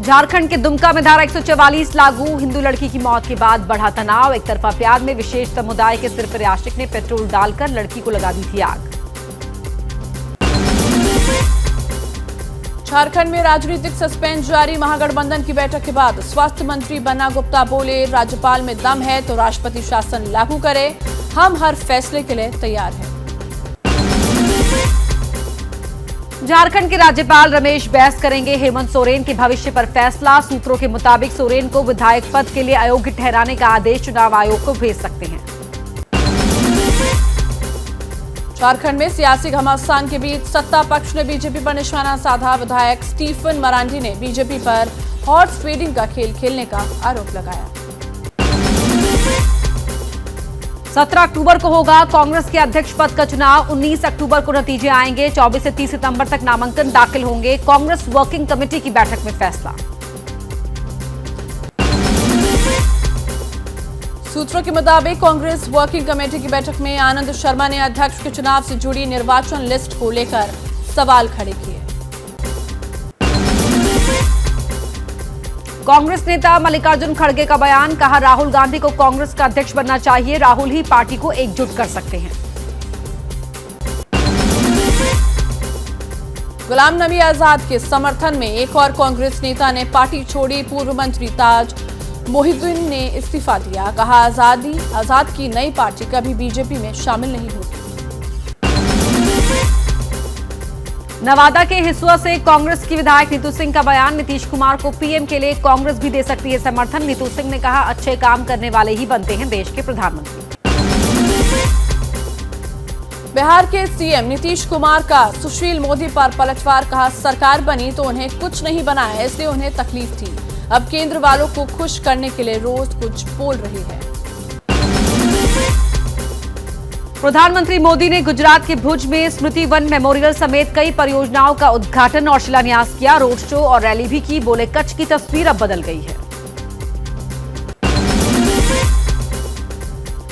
झारखंड के दुमका में धारा 144 लागू। हिंदू लड़की की मौत के बाद बढ़ा तनाव। एक तरफा प्यार में विशेष समुदाय के सिर पर आशिक ने पेट्रोल डालकर लड़की को लगा दी थी आग। झारखंड में राजनीतिक सस्पेंस जारी। महागठबंधन की बैठक के बाद स्वास्थ्य मंत्री बन्ना गुप्ता बोले, राज्यपाल में दम है तो राष्ट्रपति शासन लागू करे, हम हर फैसले के लिए तैयार हैं। झारखंड के राज्यपाल रमेश बैस करेंगे हेमंत सोरेन के भविष्य पर फैसला। सूत्रों के मुताबिक सोरेन को विधायक पद के लिए अयोग्य ठहराने का आदेश चुनाव आयोग को भेज सकते हैं। झारखंड में सियासी घमासान के बीच सत्ता पक्ष ने बीजेपी पर निशाना साधा। विधायक स्टीफन मरांडी ने बीजेपी पर हॉर्स ट्रेडिंग का खेल खेलने का आरोप लगाया। 17 अक्टूबर को होगा कांग्रेस के अध्यक्ष पद का चुनाव। 19 अक्टूबर को नतीजे आएंगे। 24 से 30 सितंबर तक नामांकन दाखिल होंगे। कांग्रेस वर्किंग कमेटी की बैठक में फैसला। सूत्रों के मुताबिक कांग्रेस वर्किंग कमेटी की बैठक में आनंद शर्मा ने अध्यक्ष के चुनाव से जुड़ी निर्वाचन लिस्ट को लेकर सवाल खड़े किए। कांग्रेस नेता मल्लिकार्जुन खड़गे का बयान, कहा राहुल गांधी को कांग्रेस का अध्यक्ष बनना चाहिए, राहुल ही पार्टी को एकजुट कर सकते हैं। गुलाम नबी आजाद के समर्थन में एक और कांग्रेस नेता ने पार्टी छोड़ी। पूर्व मंत्री ताज मोहिउद्दीन ने इस्तीफा दिया। कहा आजाद की नई पार्टी कभी बीजेपी में शामिल नहीं होगी। नवादा के हिसुआ से कांग्रेस की विधायक नीतू सिंह का बयान, नीतीश कुमार को पीएम के लिए कांग्रेस भी दे सकती है समर्थन। नीतू सिंह ने कहा, अच्छे काम करने वाले ही बनते हैं देश के प्रधानमंत्री। बिहार के सीएम नीतीश कुमार का सुशील मोदी पर पलटवार, कहा सरकार बनी तो उन्हें कुछ नहीं बनाया, इसलिए उन्हें तकलीफ थी। अब केंद्र वालों को खुश करने के लिए रोज कुछ बोल रही है। प्रधानमंत्री मोदी ने गुजरात के भुज में स्मृति वन मेमोरियल समेत कई परियोजनाओं का उद्घाटन और शिलान्यास किया। रोड शो और रैली भी की। बोले, कच्छ की तस्वीर अब बदल गई है।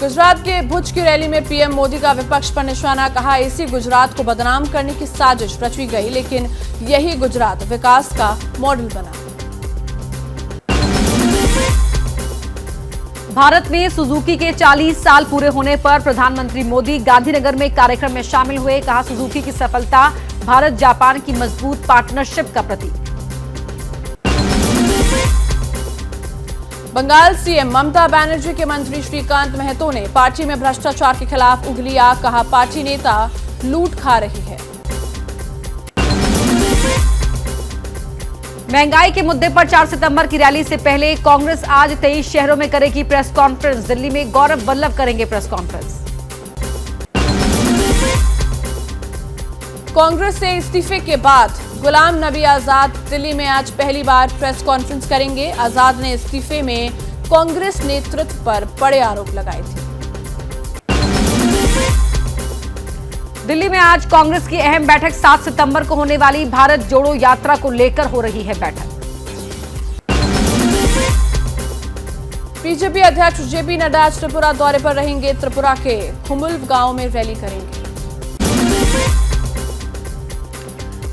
गुजरात के भुज की रैली में पीएम मोदी का विपक्ष पर निशाना, कहा इसी गुजरात को बदनाम करने की साजिश रची गई, लेकिन यही गुजरात विकास का मॉडल बना। भारत में सुजुकी के 40 साल पूरे होने पर प्रधानमंत्री मोदी गांधीनगर में कार्यक्रम में शामिल हुए। कहा, सुजुकी की सफलता भारत जापान की मजबूत पार्टनरशिप का प्रतीक। बंगाल सीएम ममता बनर्जी के मंत्री श्रीकांत महतो ने पार्टी में भ्रष्टाचार के खिलाफ उंगली आग, कहा पार्टी नेता लूट खा रही है। महंगाई के मुद्दे पर 4 सितंबर की रैली से पहले कांग्रेस आज 23 शहरों में करेगी प्रेस कॉन्फ्रेंस। दिल्ली में गौरव वल्लभ करेंगे प्रेस कॉन्फ्रेंस। कांग्रेस से इस्तीफे के बाद गुलाम नबी आजाद दिल्ली में आज पहली बार प्रेस कॉन्फ्रेंस करेंगे। आजाद ने इस्तीफे में कांग्रेस नेतृत्व पर बड़े आरोप लगाए थे। दिल्ली में आज कांग्रेस की अहम बैठक 7 सितंबर को होने वाली भारत जोड़ो यात्रा को लेकर हो रही है बैठक। बीजेपी अध्यक्ष जेपी नड्डा आज त्रिपुरा दौरे पर रहेंगे। त्रिपुरा के खुमुल्व गांव में रैली करेंगे।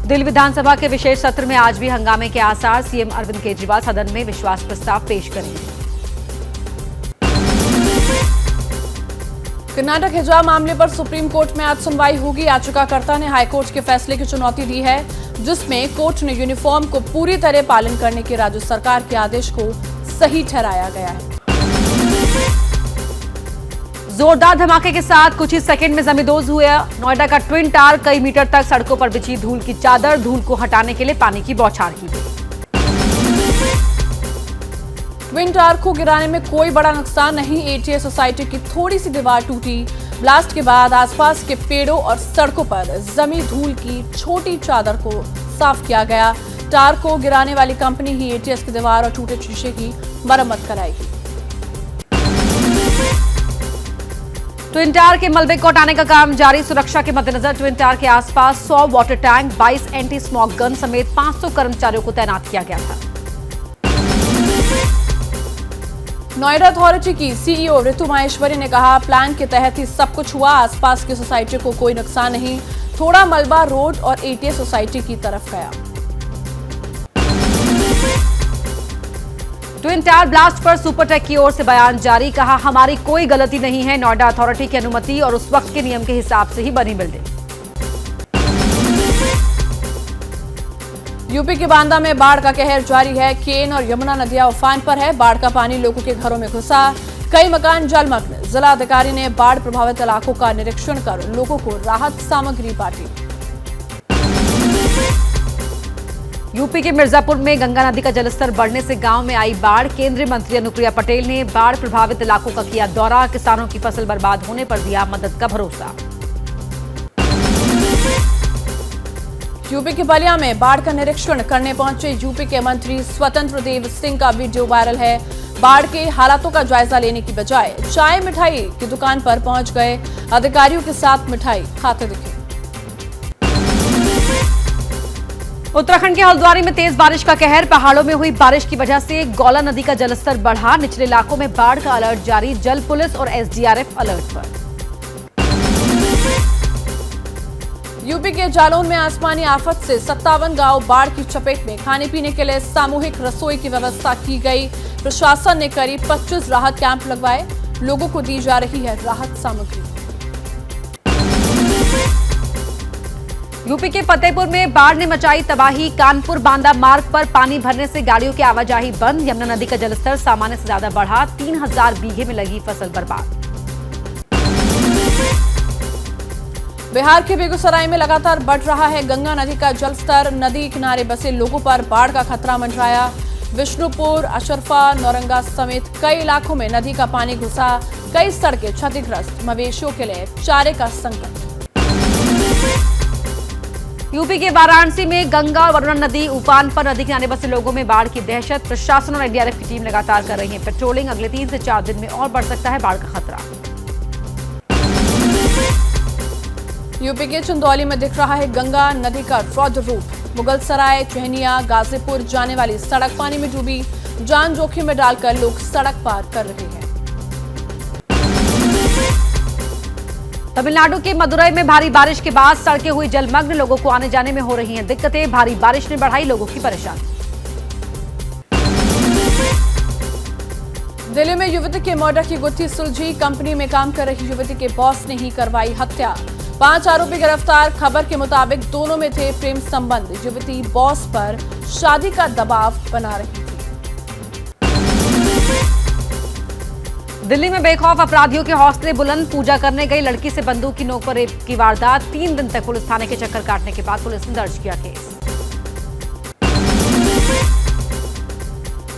दिल्ली विधानसभा के विशेष सत्र में आज भी हंगामे के आसार। सीएम अरविंद केजरीवाल सदन में विश्वास प्रस्ताव पेश करेंगे। कर्नाटक हिजाब मामले पर सुप्रीम कोर्ट में आज सुनवाई होगी। याचिकाकर्ता ने हाईकोर्ट के फैसले की चुनौती दी है, जिसमें कोर्ट ने यूनिफॉर्म को पूरी तरह पालन करने के राज्य सरकार के आदेश को सही ठहराया गया है। जोरदार धमाके के साथ कुछ ही सेकंड में जमींदोज हुआ नोएडा का ट्विन टावर। कई मीटर तक सड़कों पर बिछी धूल की चादर। धूल को हटाने के लिए पानी की बौछार की गई। ट्विन टावर को गिराने में कोई बड़ा नुकसान नहीं। एटीएस सोसाइटी की थोड़ी सी दीवार टूटी। ब्लास्ट के बाद आसपास के पेड़ों और सड़कों पर जमी धूल की छोटी चादर को साफ किया गया। टावर को गिराने वाली कंपनी ही एटीएस की दीवार और टूटे शीशे की मरम्मत कराएगी। ट्विन टावर के मलबे को हटाने का काम जारी। सुरक्षा के मद्देनजर ट्विन टावर के आसपास 100 water tank, 22 anti smoke gun समेत 500 कर्मचारियों को तैनात किया गया था। नोएडा अथॉरिटी की सीईओ ऋतु माहेश्वरी ने कहा, प्लान के तहत ही सब कुछ हुआ। आसपास की सोसाइटी को कोई नुकसान नहीं। थोड़ा मलबा रोड और एटीएस सोसाइटी की तरफ गया। ट्विन टावर ब्लास्ट पर सुपरटेक की ओर से बयान जारी, कहा हमारी कोई गलती नहीं है, नोएडा अथॉरिटी की अनुमति और उस वक्त के नियम के हिसाब से ही बनी बिल्डिंग। यूपी के बांदा में बाढ़ का कहर जारी है। केन और यमुना नदियां उफान पर है। बाढ़ का पानी लोगों के घरों में घुसा, कई मकान जलमग्न। जिला अधिकारी ने बाढ़ प्रभावित इलाकों का निरीक्षण कर लोगों को राहत सामग्री बांटी। यूपी के मिर्जापुर में गंगा नदी का जलस्तर बढ़ने से गांव में आई बाढ़। केंद्रीय मंत्री अनुप्रिया पटेल ने बाढ़ प्रभावित इलाकों का किया दौरा, किसानों की फसल बर्बाद होने पर दिया मदद का भरोसा। यूपी के बलिया में बाढ़ का निरीक्षण करने पहुंचे यूपी के मंत्री स्वतंत्र देव सिंह का वीडियो वायरल है। बाढ़ के हालातों का जायजा लेने की बजाय चाय मिठाई की दुकान पर पहुंच गए, अधिकारियों के साथ मिठाई खाते दिखे। उत्तराखंड के हल्द्वानी में तेज बारिश का कहर, पहाड़ों में हुई बारिश की वजह से गौला नदी का जलस्तर बढ़ा, निचले इलाकों में बाढ़ का अलर्ट जारी, जल पुलिस और एसडीआरएफ अलर्ट पर। यूपी के जालौन में आसमानी आफत से 57 गांव बाढ़ की चपेट में, खाने पीने के लिए सामूहिक रसोई की व्यवस्था की गई। प्रशासन ने करीब 25 राहत कैंप लगवाए, लोगों को दी जा रही है राहत सामग्री। यूपी के फतेहपुर में बाढ़ ने मचाई तबाही, कानपुर बांदा मार्ग पर पानी भरने से गाड़ियों की आवाजाही बंद, यमुना नदी का जलस्तर सामान्य से ज्यादा बढ़ा, 3000 बीघे में लगी फसल बर्बाद। बिहार के बेगूसराय में लगातार बढ़ रहा है गंगा नदी का जलस्तर, नदी किनारे बसे लोगों पर बाढ़ का खतरा मंडराया। विष्णुपुर, अशरफा, नौरंगा समेत कई इलाकों में नदी का पानी घुसा, कई सड़कें क्षतिग्रस्त, मवेशियों के लिए चारे का संकट। यूपी के वाराणसी में गंगा और वरुणा नदी उफान पर, नदी किनारे बसे लोगों में बाढ़ की दहशत, प्रशासन और एनडीआरएफ की टीम लगातार कर रही है पेट्रोलिंग, अगले 3 से 4 दिन में और बढ़ सकता है बाढ़ का खतरा। यूपी के चंदौली में दिख रहा है गंगा नदी का रौद्र रूप, मुगलसराय, चहनिया, गाजीपुर जाने वाली सड़क पानी में डूबी, जान जोखिम में डालकर लोग सड़क पार कर रहे हैं। तमिलनाडु के मदुरई में भारी बारिश के बाद सड़कें हुई जलमग्न, लोगों को आने जाने में हो रही हैं दिक्कतें, भारी बारिश ने बढ़ाई लोगों की परेशानी। दिल्ली में युवती के मर्डर की गुत्थी सुलझी, कंपनी में काम कर रही युवती के बॉस ने ही करवाई हत्या, 5 आरोपी गिरफ्तार। खबर के मुताबिक दोनों में थे प्रेम संबंध, युवती बॉस पर शादी का दबाव बना रही थी। दिल्ली में बेखौफ अपराधियों के हौसले बुलंद, पूजा करने गई लड़की से बंदूक की नोक पर रेप की वारदात, 3 दिन तक पुलिस थाने के चक्कर काटने के बाद पुलिस ने दर्ज किया केस।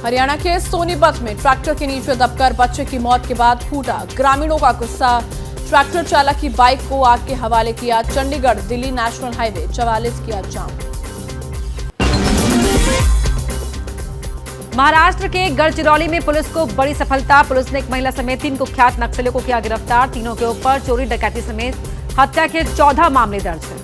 हरियाणा के सोनीपत में ट्रैक्टर के नीचे दबकर बच्चे की मौत के बाद फूटा ग्रामीणों का गुस्सा, ट्रैक्टर चालक की बाइक को आग के हवाले किया, चंडीगढ़ दिल्ली नेशनल हाईवे 44 किया जाम। महाराष्ट्र के गढ़चिरौली में पुलिस को बड़ी सफलता, पुलिस ने एक महिला समेत 3 कुख्यात नक्सलियों को किया गिरफ्तार, तीनों के ऊपर चोरी डकैती समेत हत्या के 14 मामले दर्ज हैं।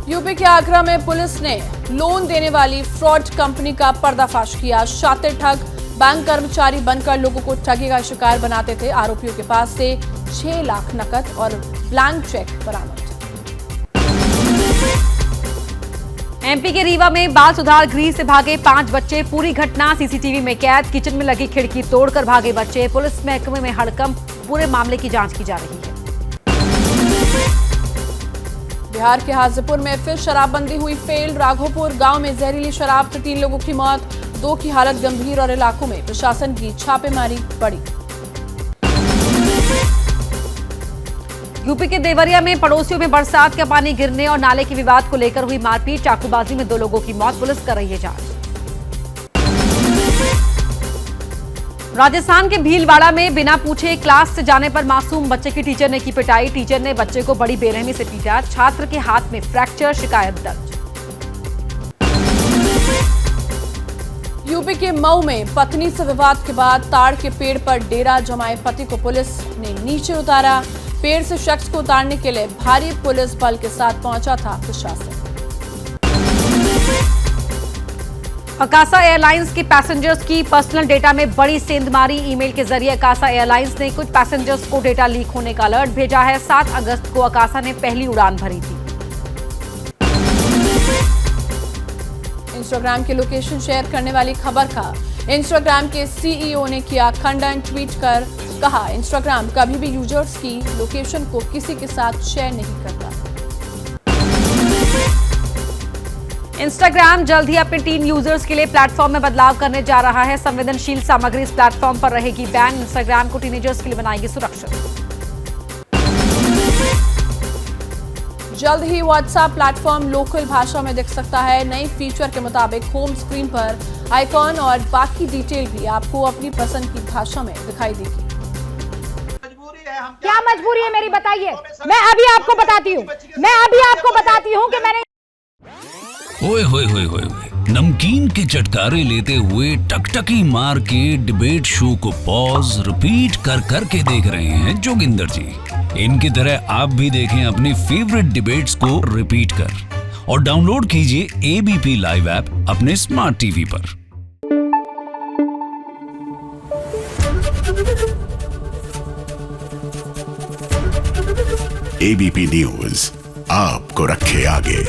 यूपी के आगरा में पुलिस ने लोन देने वाली फ्रॉड कंपनी का पर्दाफाश किया, शातिर ठग बैंक कर्मचारी बनकर लोगों को ठगी का शिकार बनाते थे, आरोपियों के पास से 6 लाख नकद और ब्लैंक चेक बरामद। एमपी के रीवा में बाल सुधार गृह से भागे 5 बच्चे, पूरी घटना सीसीटीवी में कैद, किचन में लगी खिड़की तोड़कर भागे बच्चे, पुलिस महकमे में हड़कंप, पूरे मामले की जांच की जा रही है। बिहार के हाजीपुर में फिर शराबबंदी हुई फेल, राघोपुर गांव में जहरीली शराब से 3 लोगों की मौत, 2 की हालत गंभीर और इलाकों में प्रशासन की छापेमारी बढ़ी। यूपी के देवरिया में पड़ोसियों में बरसात का पानी गिरने और नाले के विवाद को लेकर हुई मारपीट, चाकूबाजी में 2 लोगों की मौत, पुलिस कर रही है जांच। राजस्थान के भीलवाड़ा में बिना पूछे क्लास से जाने पर मासूम बच्चे की टीचर ने की पिटाई, टीचर ने बच्चे को बड़ी बेरहमी से पीटा, छात्र के हाथ में फ्रैक्चर, शिकायत दर्ज। यूपी के मऊ में पत्नी से विवाद के बाद ताड़ के पेड़ पर डेरा जमाए पति को पुलिस ने नीचे उतारा, पेड़ से शख्स को उतारने के लिए भारी पुलिस बल के साथ पहुंचा था प्रशासन। अकासा एयरलाइंस के पैसेंजर्स की पर्सनल डेटा में बड़ी सेंधमारी, ईमेल के जरिए अकासा एयरलाइंस ने कुछ पैसेंजर्स को डेटा लीक होने का अलर्ट भेजा है। 7 अगस्त को अकासा ने पहली उड़ान भरी थी। इंस्टाग्राम के लोकेशन शेयर करने वाली खबर का इंस्टाग्राम के सीईओ ने किया खंडन। ट्वीट कर कहा, इंस्टाग्राम कभी भी यूजर्स की लोकेशन को किसी के साथ शेयर नहीं करता। इंस्टाग्राम जल्द ही अपने टीन यूजर्स के लिए प्लेटफॉर्म में बदलाव करने जा रहा है। संवेदनशील सामग्री इस प्लेटफॉर्म पर रहेगी बैन। इंस्टाग्राम को टीनेजर्स के लिए बनाएगी सुरक्षित। जल्द ही व्हाट्सएप प्लेटफॉर्म लोकल भाषा में दिख सकता है। नए फीचर के मुताबिक होम स्क्रीन पर आइकॉन और बाकी डिटेल भी आपको अपनी पसंद की भाषा में दिखाई देगी। क्या मजबूरी है मेरी, बताइए। मैं अभी आपको बताती हूँ कि मैंने ओए होए होए होए नमकीन के चटकारे लेते हुए टकटकी मार के डिबेट शो को पॉज रिपीट कर करके देख रहे हैं जोगिंदर जी। इनकी तरह आप भी देखें अपनी फेवरेट डिबेट्स को रिपीट कर और डाउनलोड कीजिए एबीपी लाइव ऐप अपने स्मार्ट टीवी पर। एबीपी न्यूज आपको रखे आगे।